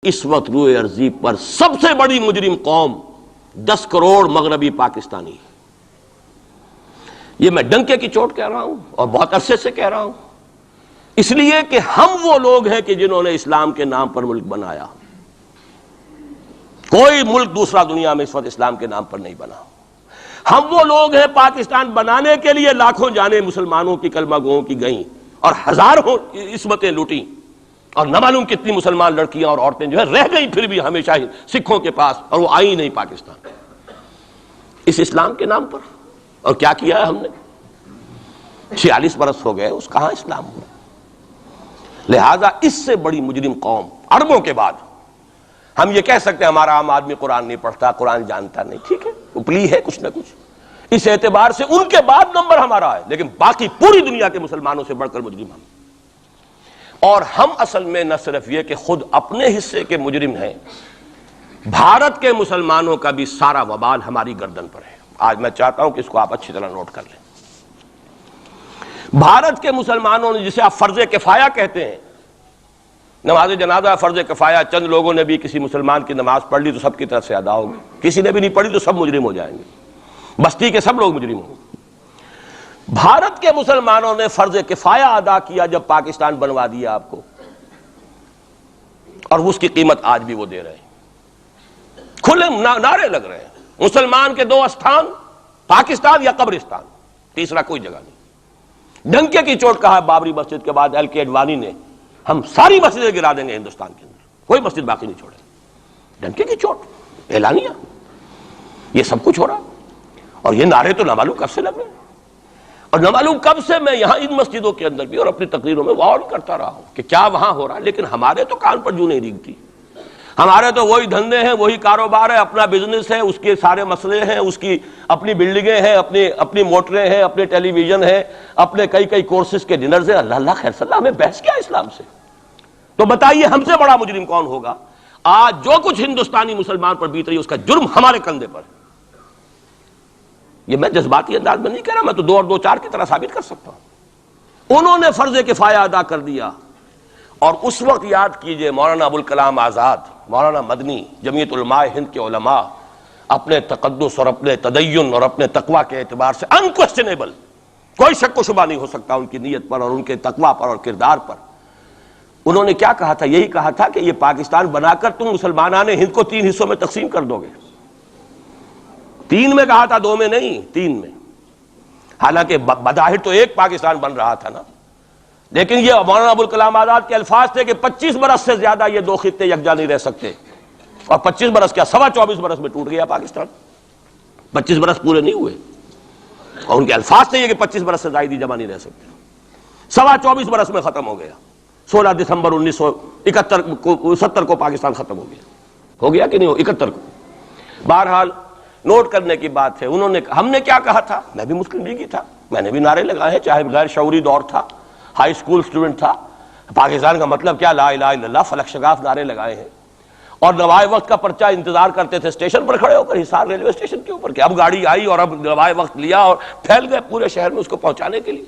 اس وقت روئے ارضی پر سب سے بڑی مجرم قوم 10 کروڑ مغربی پاکستانی. یہ میں ڈنکے کی چوٹ کہہ رہا ہوں اور بہت عرصے سے کہہ رہا ہوں، اس لیے کہ ہم وہ لوگ ہیں کہ جنہوں نے اسلام کے نام پر ملک بنایا. کوئی ملک دوسرا دنیا میں اس وقت اسلام کے نام پر نہیں بنا. ہم وہ لوگ ہیں پاکستان بنانے کے لیے لاکھوں جانیں مسلمانوں کی کلمہ گوؤں کی گئیں اور ہزاروں عصمتیں لوٹیں، اور نہ معلوم کتنی مسلمان لڑکیاں اور عورتیں جو ہے رہ گئی پھر بھی ہمیشہ ہی سکھوں کے پاس، اور وہ آئی نہیں پاکستان اس اسلام کے نام پر. اور کیا کیا ہے ہم نے؟ 46 برس ہو گئے، اس کہاں اسلام ہوا. لہذا اس سے بڑی مجرم قوم عربوں کے بعد ہم یہ کہہ سکتے ہیں ہمارا عام آدمی قرآن نہیں پڑھتا، قرآن جانتا نہیں، ٹھیک ہے، اپلی ہے کچھ نہ کچھ، اس اعتبار سے ان کے بعد نمبر ہمارا ہے، لیکن باقی پوری دنیا کے مسلمانوں سے بڑھ کر مجرم ہم. اور ہم اصل میں نہ صرف یہ کہ خود اپنے حصے کے مجرم ہیں، بھارت کے مسلمانوں کا بھی سارا وبال ہماری گردن پر ہے. آج میں چاہتا ہوں کہ اس کو آپ اچھی طرح نوٹ کر لیں. بھارت کے مسلمانوں نے، جسے آپ فرض کفایہ کہتے ہیں، نماز جنازہ فرض کفایہ، چند لوگوں نے بھی کسی مسلمان کی نماز پڑھ لی تو سب کی طرف سے ادا ہوگی، کسی نے بھی نہیں پڑھی تو سب مجرم ہو جائیں گے، بستی کے سب لوگ مجرم ہوں گے. بھارت کے مسلمانوں نے فرض کفایہ ادا کیا جب پاکستان بنوا دیا آپ کو، اور اس کی قیمت آج بھی وہ دے رہے ہیں. کھلے نعرے لگ رہے ہیں مسلمان کے 2 استھان، پاکستان یا قبرستان، تیسرا کوئی جگہ نہیں. ڈنکے کی چوٹ کہا بابری مسجد کے بعد ایل کے اڈوانی نے، ہم ساری مسجدیں گرا دیں گے ہندوستان کے اندر، کوئی مسجد باقی نہیں چھوڑے. ڈنکے کی چوٹ، اعلانیہ، یہ سب کچھ ہو رہا. اور یہ نعرے تو نہ معلوم کب سے لگ رہے ہیں، اور نہ معلوم کب سے میں یہاں ان مسجدوں کے اندر بھی اور اپنی تقریروں میں وارن کرتا رہا ہوں کہ کیا وہاں ہو رہا ہے. لیکن ہمارے تو کان پر جو نہیں ریگتی، ہمارے تو وہی دھندے ہیں، وہی کاروبار ہے، اپنا بزنس ہے، اس کے سارے مسئلے ہیں، اس کی اپنی بلڈنگیں ہیں، اپنی موٹریں ہیں، اپنے ٹیلی ویژن ہیں، اپنے کئی کورسز کے ڈنرز ہیں. اللہ خیر صلی اللہ، ہمیں بحث کیا اسلام سے؟ تو بتائیے ہم سے بڑا مجرم کون ہوگا؟ آج جو کچھ ہندوستانی مسلمان پر بیت رہی ہے اس کا جرم ہمارے کندھے پر. یہ میں جذباتی انداز میں نہیں کہہ رہا، میں تو 2 اور 2 4 کی طرح ثابت کر سکتا ہوں. انہوں نے فرض کفایہ ادا کر دیا. اور اس وقت یاد کیجئے مولانا ابوالکلام آزاد، مولانا مدنی، جمعیت علماء ہند کے علماء اپنے تقدس اور اپنے تدین اور اپنے تقوی کے اعتبار سے انکویسچنیبل، کوئی شک و شبہ نہیں ہو سکتا ان کی نیت پر اور ان کے تقوی پر اور کردار پر. انہوں نے کیا کہا تھا؟ یہی کہا تھا کہ یہ پاکستان بنا کر تم مسلمانان ہند کو 3 حصوں میں تقسیم کر دو گے. 3 میں کہا تھا، 2 میں نہیں، 3 میں. حالانکہ بظاہر تو ایک پاکستان بن رہا تھا نا، لیکن یہ مولانا ابوالکلام آزاد کے الفاظ تھے کہ 25 برس سے زیادہ یہ 2 خطے یکجا نہیں رہ سکتے. اور 25 برس کیا، 24.25 برس میں ٹوٹ گیا پاکستان. 25 برس پورے نہیں ہوئے، اور ان کے الفاظ تھے یہ کہ 25 برس سے زائد جمع نہیں رہ سکتے. 24.25 برس میں ختم ہو گیا. 16 دسمبر 1970 کو پاکستان ختم ہو گیا کہ نہیں ہو 71 کو. بہرحال نوٹ کرنے کی بات ہے. ہم نے کیا کہا تھا؟ میں بھی مسلم لیگی تھا، میں نے بھی نعرے لگائے ہیں، چاہے غیر شعوری دور تھا، ہائی اسکول اسٹوڈنٹ تھا. پاکستان کا مطلب کیا، لا الہ الا اللہ، فلک شگاف نعرے لگائے ہیں. اور نوائے وقت کا پرچہ انتظار کرتے تھے اسٹیشن پر کھڑے ہو کر، حصار ریلوے اسٹیشن کے اوپر، کہ اب گاڑی آئی اور اب نوائے وقت لیا، اور پھیل گئے پورے شہر میں اس کو پہنچانے کے لیے.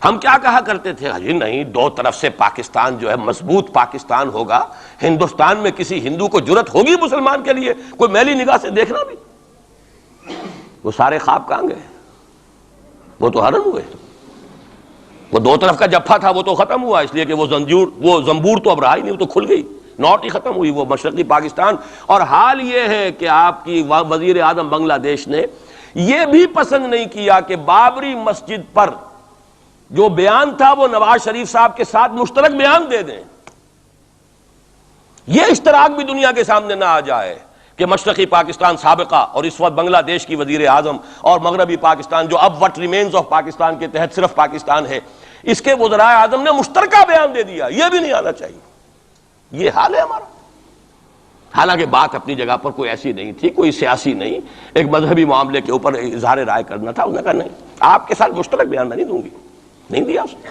ہم کیا کہا کرتے تھے؟ جی نہیں، 2 طرف سے پاکستان جو ہے مضبوط پاکستان ہوگا. ہندوستان میں کسی ہندو کو جرت ہوگی مسلمان کے لیے کوئی میلی نگاہ سے دیکھنا بھی؟ وہ سارے خواب کہاں گئے؟ وہ تو حرم ہوئے. وہ 2 طرف کا جفا تھا وہ تو ختم ہوا، اس لیے کہ وہ زنبور تو اب رہا ہی نہیں، وہ تو کھل گئی، نوٹ ہی ختم ہوئی وہ مشرقی پاکستان. اور حال یہ ہے کہ آپ کی وزیر اعظم بنگلہ دیش نے یہ بھی پسند نہیں کیا کہ بابری مسجد پر جو بیان تھا وہ نواز شریف صاحب کے ساتھ مشترک بیان دے دیں. یہ اشتراک بھی دنیا کے سامنے نہ آ جائے کہ مشرقی پاکستان سابقہ اور اس وقت بنگلہ دیش کی وزیر اعظم اور مغربی پاکستان جو اب وٹ ریمینز آف پاکستان کے تحت صرف پاکستان ہے، اس کے وزرائے اعظم نے مشترکہ بیان دے دیا. یہ بھی نہیں آنا چاہیے. یہ حال ہے ہمارا. حالانکہ بات اپنی جگہ پر کوئی ایسی نہیں تھی، کوئی سیاسی نہیں، ایک مذہبی معاملے کے اوپر اظہار رائے کرنا تھا. انہوں نے کہا نہیں، آپ کے ساتھ مشترک بیان میں نہیں دوں گی، نہیں دیا اس نے.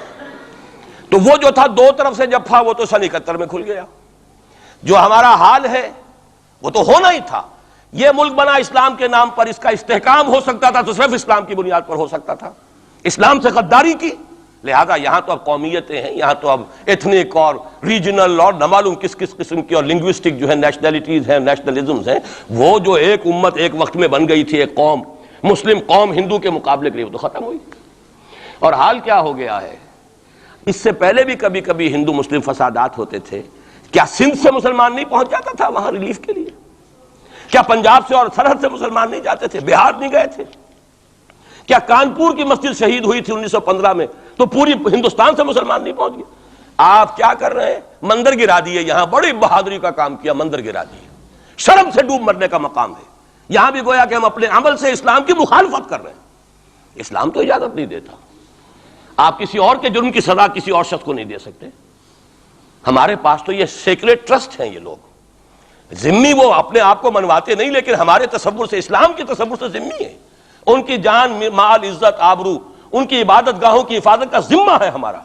تو وہ جو تھا 2 طرف سے جفا وہ تو 71 میں کھل گیا. جو ہمارا حال ہے وہ تو ہونا ہی تھا. یہ ملک بنا اسلام کے نام پر، اس کا استحکام ہو سکتا تھا تو صرف اسلام کی بنیاد پر ہو سکتا تھا. اسلام سے غداری کی، لہذا یہاں تو اب قومیتیں ہیں، یہاں تو اب ایتھنک اور ریجنل اور نہ معلوم کس کس قسم کی اور لنگوسٹک جو ہے نیشنلٹیز ہیں، نیشنلزمز ہیں، وہ جو ایک امت ایک وقت میں بن گئی تھی، ایک قوم، مسلم قوم ہندو کے مقابلے کے لیے، وہ تو ختم ہوئی۔ اور حال کیا ہو گیا ہے، اس سے پہلے بھی کبھی کبھی ہندو مسلم فسادات ہوتے تھے، کیا سندھ سے مسلمان نہیں پہنچ جاتا تھا وہاں ریلیف کے لیے؟ کیا پنجاب سے اور سرحد سے مسلمان نہیں جاتے تھے؟ بہار نہیں گئے تھے؟ کیا کانپور کی مسجد شہید ہوئی تھی 1915 میں تو پوری ہندوستان سے مسلمان نہیں پہنچ گئے؟ آپ کیا کر رہے ہیں؟ مندر گرا دیے، یہاں بڑی بہادری کا کام کیا، مندر گرا دیے، شرم سے ڈوب مرنے کا مقام ہے۔ یہاں بھی گویا کہ ہم اپنے عمل سے اسلام کی مخالفت کر رہے ہیں، اسلام تو اجازت نہیں دیتا۔ آپ کسی اور کے جرم کی سزا کسی اور شخص کو نہیں دے سکتے۔ ہمارے پاس تو یہ سیکریٹ ٹرسٹ ہیں، یہ لوگ ذمہ وہ اپنے آپ کو منواتے نہیں، لیکن ہمارے تصور سے، اسلام کے تصور سے ذمہ ہے۔ ان کی جان، مال، عزت، آبرو، ان کی عبادت گاہوں کی حفاظت کا ذمہ ہے ہمارا۔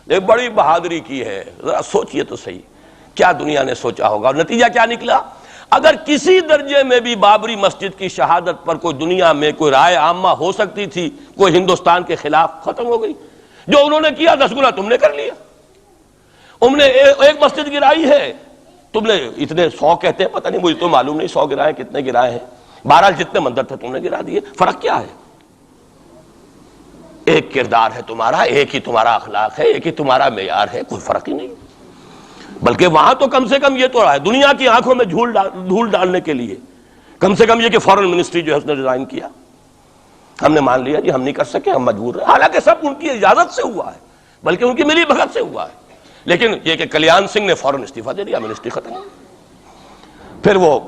ایک بڑی بہادری کی ہے، ذرا سوچئے تو صحیح کیا دنیا نے سوچا ہوگا، اور نتیجہ کیا نکلا؟ اگر کسی درجے میں بھی بابری مسجد کی شہادت پر کوئی دنیا میں کوئی رائے عامہ ہو سکتی تھی کوئی ہندوستان کے خلاف، ختم ہو گئی۔ جو انہوں نے کیا 10 گنا تم نے کر لیا۔ انہوں نے ایک مسجد گرائی ہے، تم نے اتنے 100 کہتے ہیں، پتہ نہیں، مجھے تو معلوم نہیں 100 گرائے کتنے گرائے ہیں، بہرحال جتنے مندر تھے تم نے گرا دیے۔ فرق کیا ہے؟ ایک کردار ہے تمہارا، ایک ہی تمہارا اخلاق ہے، ایک ہی تمہارا معیار ہے، کوئی فرق ہی نہیں۔ بلکہ وہاں تو کم سے کم یہ تو رہا ہے، دنیا کی آنکھوں میں دھول ڈالنے کے لیے کم سے کم یہ کہ فورن منسٹری جو ہے اس نے ریزائن کیا، ہم نے مان لیا جی ہم نہیں کر سکے، ہم مجبور ہیں، حالانکہ سب ان کی اجازت سے ہوا ہے، بلکہ ان کی ملی بھگت سے ہوا ہے۔ لیکن یہ کہ کلیان سنگھ نے فوراً استعفیٰ دے دیا، منسٹری ختم۔ پھر وہ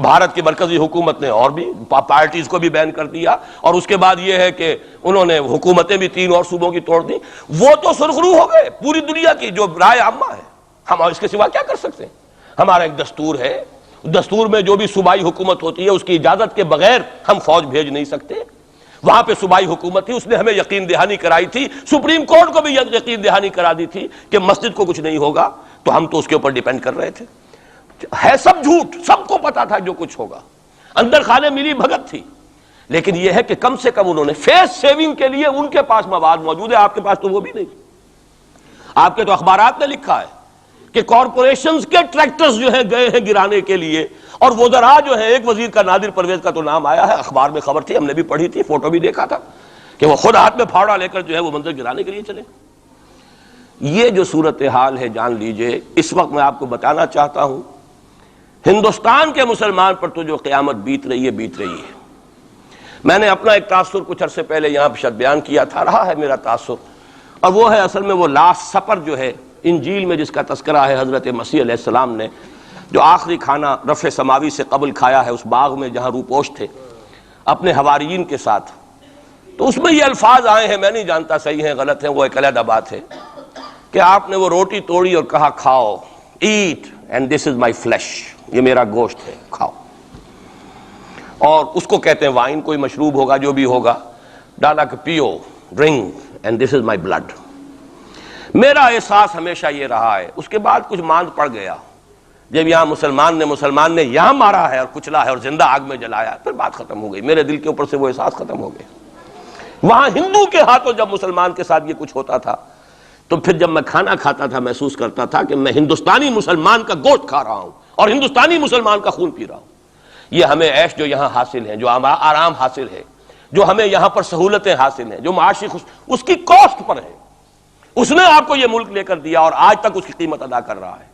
بھارت کی مرکزی حکومت نے اور بھی پارٹیز کو بھی بین کر دیا، اور اس کے بعد یہ ہے کہ انہوں نے حکومتیں بھی 3 اور صوبوں کی توڑ دی۔ وہ تو سرخرو ہو گئے پوری دنیا کی جو رائے عامہ ہے، ہم اس کے سوا کیا کر سکتے ہیں؟ ہمارا ایک دستور ہے، دستور میں جو بھی صوبائی حکومت ہوتی ہے اس کی اجازت کے بغیر ہم فوج بھیج نہیں سکتے۔ وہاں پہ صوبائی حکومت تھی، اس نے ہمیں یقین دہانی کرائی تھی، سپریم کورٹ کو بھی یقین دہانی کرا دی تھی کہ مسجد کو کچھ نہیں ہوگا، تو ہم تو اس کے اوپر ڈیپینڈ کر رہے تھے۔ ہے سب جھوٹ، سب کو پتا تھا جو کچھ ہوگا، اندر خانے ملی بھگت تھی، لیکن یہ ہے کہ کم سے کم انہوں نے فیس سیونگ کے لیے ان کے پاس مواد موجود ہے، آپ کے پاس تو وہ بھی نہیں۔ آپ کے تو اخبارات نے لکھا ہے کہ کارپوریشنز کے ٹریکٹرز جو ہیں گئے ہیں گرانے کے لیے، اور وزراء جو ہیں، ایک وزیر کا نادر پرویز کا تو نام آیا ہے، اخبار میں خبر تھی، ہم نے بھی پڑھی تھی، فوٹو بھی دیکھا تھا کہ وہ خود ہاتھ میں پھاوڑا لے کر جو ہے وہ منظر گرانے کے لیے چلے۔ یہ جو صورتحال ہے جان لیجئے، اس وقت میں آپ کو بتانا چاہتا ہوں ہندوستان کے مسلمان پر تو جو قیامت بیت رہی ہے بیت رہی ہے۔ میں نے اپنا ایک تاثر کچھ عرصے پہلے یہاں شد بیان کیا تھا، رہا ہے میرا تاثر، اور وہ ہے اصل میں وہ لاسٹ سپر جو ہے انجیل میں جس کا تذکرہ ہے حضرت مسیح علیہ السلام نے جو آخری کھانا رفع سماوی سے قبل کھایا ہے اس باغ میں جہاں روپوش تھے اپنے حواریین کے ساتھ۔ تو اس میں یہ الفاظ آئے ہیں، میں نہیں جانتا صحیح ہیں غلط ہیں، وہ ایک علیحدہ بات ہے، کہ آپ نے وہ روٹی توڑی اور کہا کھاؤ، eat and this is my flesh, یہ میرا گوشت ہے، کھاؤ۔ اور اس کو کہتے ہیں وائن، کوئی مشروب ہوگا جو بھی ہوگا، ڈالا کہ پیو، drink and this is my blood. میرا احساس ہمیشہ یہ رہا ہے، اس کے بعد کچھ ماند پڑ گیا جب یہاں مسلمان نے یہاں مارا ہے اور کچلا ہے اور زندہ آگ میں جلایا، پھر بات ختم ہو گئی، میرے دل کے اوپر سے وہ احساس ختم ہو گیا۔ وہاں ہندو کے ہاتھوں جب مسلمان کے ساتھ یہ کچھ ہوتا تھا تو پھر جب میں کھانا کھاتا تھا محسوس کرتا تھا کہ میں ہندوستانی مسلمان کا گوشت کھا رہا ہوں اور ہندوستانی مسلمان کا خون پی رہا ہوں۔ یہ ہمیں عیش جو یہاں حاصل ہے، جو آرام حاصل ہے، جو ہمیں یہاں پر سہولتیں حاصل ہیں، جو معاشی اس کی کاسٹ پر ہے۔ اس نے آپ کو یہ ملک لے کر دیا اور آج تک اس کی قیمت ادا کر رہا ہے،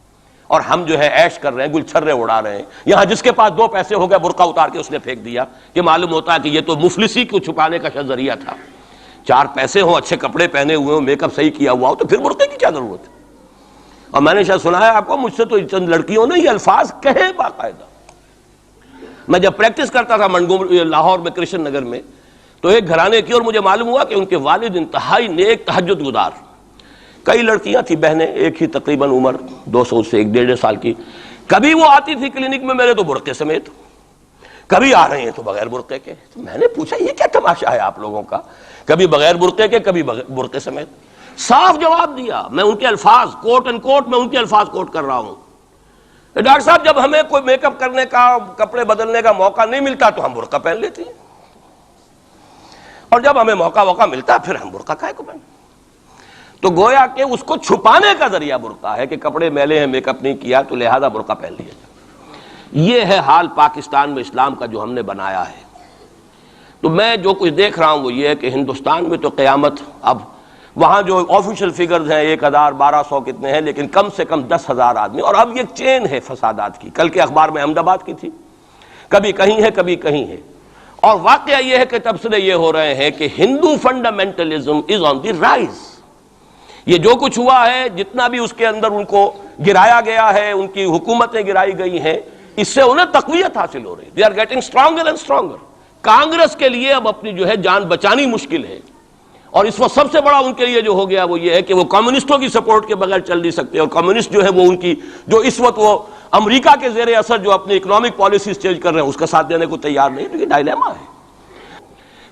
اور ہم جو ہے عیش کر رہے ہیں، گل چھرے اڑا رہے ہیں۔ یہاں جس کے پاس 2 پیسے ہو گئے برقع اتار کے اس نے پھینک دیا، کہ معلوم ہوتا ہے کہ یہ تو مفلسی کو چھپانے کا ذریعہ تھا۔ 4 پیسے ہوں، اچھے کپڑے پہنے ہوئے ہوں، میک اپ صحیح کیا ہوا ہو، تو پھر برقعے کی کیا ضرورت ہے؟ اور میں نے شاید سنا ہے آپ کو، مجھ سے تو چند لڑکیوں نے یہ الفاظ کہے باقاعدہ۔ میں جب پریکٹس کرتا تھا لاہور میں کرشن نگر میں، تو ایک گھرانے کی، اور مجھے معلوم ہوا کہ ان کے والد انتہائی نیک تہجد گزار، کئی لڑکیاں تھیں بہنیں، ایک ہی تقریباً عمر 200 سے 1.5 سال کی، کبھی وہ آتی تھی کلینک میں میرے تو برقعے سمیت، کبھی آ رہے ہیں تو بغیر برقعے کے۔ تو میں نے پوچھا یہ کیا تماشا ہے آپ لوگوں کا، کبھی بغیر برقعے کے کبھی برقعے سمیت۔ صاف جواب دیا، میں ان کے الفاظ کوٹ اینڈ کوٹ میں ان کے الفاظ کوٹ کر رہا ہوں، ڈاکٹر صاحب جب ہمیں کوئی میک اپ کرنے کا، کپڑے بدلنے کا موقع نہیں ملتا تو ہم برقع پہن لیتے ہیں، اور جب ہمیں موقع ملتا پھر ہم برقع کائے کو پہن۔ تو گویا کہ اس کو چھپانے کا ذریعہ برقع ہے کہ کپڑے میلے ہیں، میک اپ نہیں کیا تو لہذا برقع پہن لیا جائے۔ یہ ہے حال پاکستان میں اسلام کا جو ہم نے بنایا ہے۔ تو میں جو کچھ دیکھ رہا ہوں وہ یہ ہے کہ ہندوستان میں تو قیامت، اب وہاں جو آفیشیل فگرز ہیں 1000 1200 کتنے ہیں، لیکن کم سے کم 10,000 آدمی، اور اب یہ چین ہے فسادات کی۔ کل کے اخبار میں احمد آباد کی تھی، کبھی کہیں ہے کبھی کہیں ہے، اور واقعہ یہ ہے کہ تبصرے یہ ہو رہے ہیں کہ ہندو فنڈامنٹلزم از آن دی رائز۔ یہ جو کچھ ہوا ہے، جتنا بھی اس کے اندر ان کو گرایا گیا ہے، ان کی حکومتیں گرائی گئی ہیں، اس سے انہیں تقویت حاصل ہو رہی ہے۔ They are getting stronger and stronger. Congress کے لیے اب اپنی جو ہے جان بچانی مشکل ہے، اور اس وقت سب سے بڑا ان کے لیے جو ہو گیا وہ یہ ہے کہ وہ کمیونسٹوں کی سپورٹ کے بغیر چل نہیں سکتے، اور کمیونسٹ جو ہے وہ ان کی جو اس وقت وہ امریکہ کے زیر اثر جو اپنی اکنامک پالیسیز چینج کر رہے ہیں اس کا ساتھ دینے کو تیار نہیں۔ تو یہ ڈائلیما ہے۔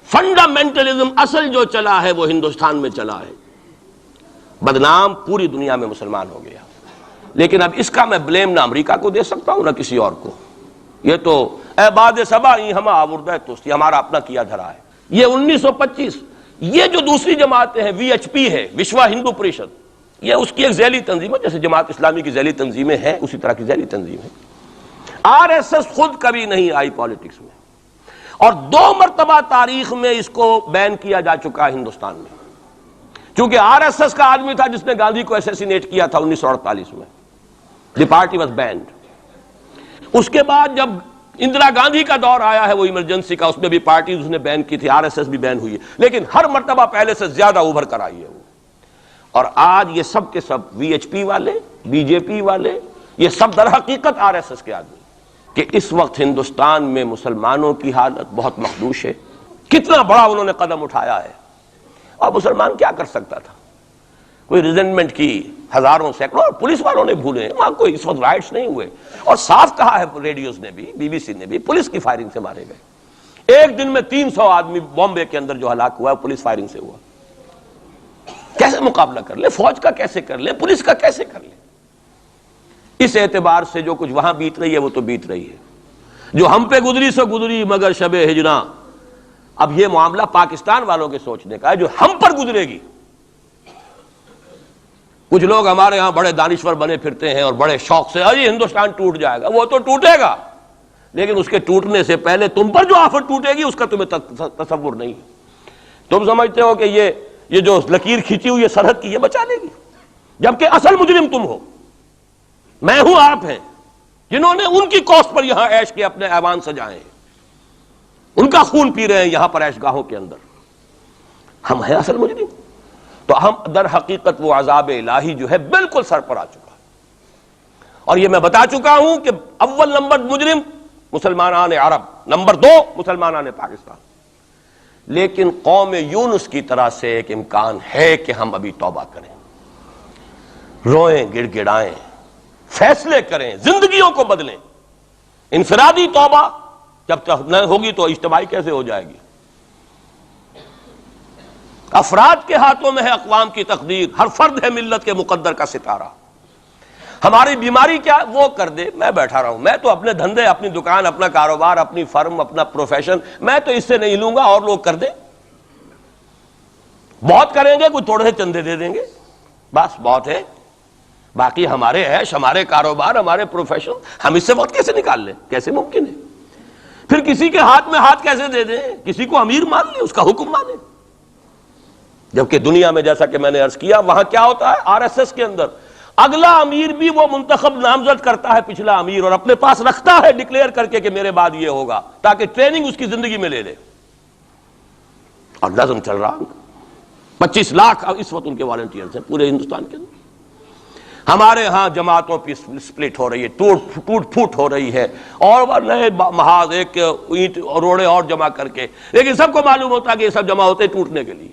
فنڈامنٹلزم اصل جو چلا ہے وہ ہندوستان میں چلا ہے، بدنام پوری دنیا میں مسلمان ہو گیا، لیکن اب اس کا میں بلیم نہ امریکہ کو دے سکتا ہوں نہ کسی اور کو۔ یہ تو اے باد سبا ہی ہم آوردہ توستی، ہمارا اپنا کیا دھرا ہے۔ یہ 1925 یہ جو دوسری جماعتیں ہیں، وی ایچ پی ہے، وشوا ہندو پریشد، یہ اس کی ایک ذیلی تنظیم ہے، جیسے جماعت اسلامی کی ذیلی تنظیمیں ہیں اسی طرح کی ذیلی تنظیم ہے۔ آر ایس ایس خود کبھی نہیں آئی پالیٹکس میں، اور 2 مرتبہ تاریخ میں اس کو بین کیا جا چکا ہے ہندوستان میں، چونکہ آر ایس ایس کا آدمی تھا جس نے گاندھی کو ایسیسینیٹ کیا تھا 1948 میں۔ دی پارٹی واز بینڈ۔ اس کے بعد جب اندرا گاندھی کا دور آیا ہے وہ ایمرجنسی کا، اس میں بھی پارٹیز اس نے بین کی تھی، آر ایس ایس بھی بین ہوئی ہے، لیکن ہر مرتبہ پہلے سے زیادہ ابھر کر آئی ہے وہ۔ اور آج یہ سب کے سب وی ایچ پی والے، بی جے پی والے، یہ سب در حقیقت آر ایس ایس کے آدمی، کہ اس وقت ہندوستان میں مسلمانوں کی حالت بہت مخدوش ہے۔ کتنا بڑا انہوں نے قدم اٹھایا ہے، اور مسلمان کیا کر سکتا تھا؟ کوئی ریزنٹمنٹ کی ہزاروں سینکڑوں، اور پولیس والوں نے بھولے، وہاں کوئی اس وقت رائٹس نہیں ہوئے، اور صاف کہا ہے ریڈیوز نے بھی، بی بی سی نے بھی، پولیس کی فائرنگ سے مارے گئے۔ ایک دن میں 300 آدمی بامبے کے اندر جو ہلاک ہوا ہے پولیس فائرنگ سے ہوا۔ کیسے مقابلہ کر لے؟ فوج کا کیسے کر لے؟ پولیس کا کیسے کر لے؟ اس اعتبار سے جو کچھ وہاں بیت رہی ہے وہ تو بیت رہی ہے، جو ہم پہ گزری سو گزری مگر شب ہجراں۔ اب یہ معاملہ پاکستان والوں کے سوچنے کا ہے، جو ہم پر گزرے گی۔ کچھ لوگ ہمارے ہاں بڑے دانشور بنے پھرتے ہیں اور بڑے شوق سے ارے ہندوستان ٹوٹ جائے گا، وہ تو ٹوٹے گا، لیکن اس کے ٹوٹنے سے پہلے تم پر جو آفت ٹوٹے گی اس کا تمہیں تصور نہیں۔ تم سمجھتے ہو کہ یہ جو لکیر کھینچی ہوئی ہے سرحد کی، یہ بچا لے گی، جبکہ اصل مجرم تم ہو، میں ہوں، آپ ہیں، جنہوں نے ان کی کوسٹ پر یہاں عیش کے اپنے ایوان سجائے ہیں، ان کا خون پی رہے ہیں یہاں پر عیش گاہوں کے اندر۔ ہم ہیں اصل مجرم، تو ہم در حقیقت وہ عذاب الہی جو ہے بالکل سر پر آ چکا، اور یہ میں بتا چکا ہوں کہ اول نمبر مجرم مسلمانان عرب، نمبر 2 مسلمانان پاکستان۔ لیکن قوم یونس کی طرح سے ایک امکان ہے کہ ہم ابھی توبہ کریں، روئیں، گڑ گڑائیں، فیصلے کریں، زندگیوں کو بدلیں۔ انفرادی توبہ جب تک نہ ہوگی تو اجتماعی کیسے ہو جائے گی؟ افراد کے ہاتھوں میں ہے اقوام کی تقدیر، ہر فرد ہے ملت کے مقدر کا ستارہ۔ ہماری بیماری کیا وہ کر دے، میں بیٹھا رہا ہوں، میں تو اپنے دھندے، اپنی دکان، اپنا کاروبار، اپنی فرم، اپنا پروفیشن، میں تو اس سے نہیں لوں گا، اور لوگ کر دیں، بہت کریں گے، کوئی تھوڑے سے چندے دے دیں گے، بس بہت ہے، باقی ہمارے عیش، ہمارے کاروبار، ہمارے پروفیشن، ہم اس سے وقت کیسے نکال لیں؟ کیسے ممکن ہے؟ پھر کسی کے ہاتھ میں ہاتھ کیسے دے دیں؟ کسی کو امیر مان لیں، اس کا حکم مانیں؟ جبکہ دنیا میں جیسا کہ میں نے عرض کیا، وہاں کیا ہوتا ہے؟ آر ایس ایس کے اندر اگلا امیر بھی وہ منتخب نامزد کرتا ہے پچھلا امیر، اور اپنے پاس رکھتا ہے ڈکلیئر کر کے کہ میرے بعد یہ ہوگا، تاکہ ٹریننگ اس کی زندگی میں لے لے، اور نظم چل رہا۔ 25 لاکھ اس وقت ان کے والنٹیئرز ہیں پورے ہندوستان کے اندر۔ ہمارے ہاں جماعتوں کی سپلٹ ہو رہی ہے، ٹوٹ پھوٹ ہو رہی ہے، اور نئے محاذ ایک اینٹ روڑے اور جمع کر کے، لیکن سب کو معلوم ہوتا ہے کہ یہ سب جمع ہوتے ٹوٹنے کے لیے۔